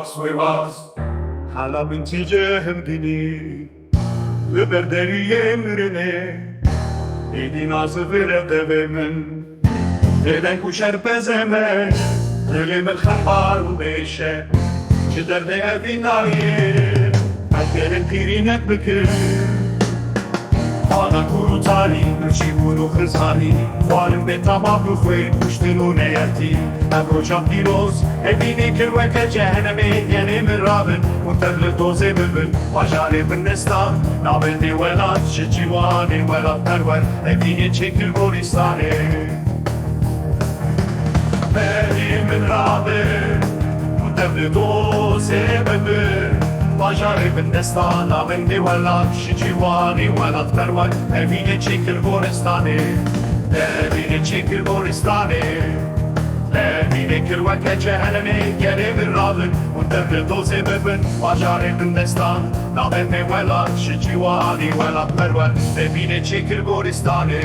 Swivas, hala min tije xemgînî, li deriyê mirinê, îdî nazivire devê min, Bêdeng û şerpeze me, dilê min xembar û bêşe, ji derdê evîndariyê, ez gelê qîrînek bikim. Ana kuru tarî, Birçîbûn û xizanî, Xwarin bêtam xwe, Kuştin û neyartî, ev roja pîroz, Evînê kir weke cehenemê, Gelê min rabin, û tev li dozê bibin, bajarê min nestan, navendê welat, ji cîwanê welat perwer, Evînê çêkir goristanê. Berê min rabin, û tev li dozê bibin, bajarê min nestan, navendê welat, ji cîwanê welat perwer, Evînê çêkir goristanê. Evînê çêkir goristanê. Evînê kir weke cehenemê, Gelê min rabin, û tev li dozê bibin, bajarê min destan, navendê welat, ji cîwanê welat perwer, Evînê çêkir goristanê.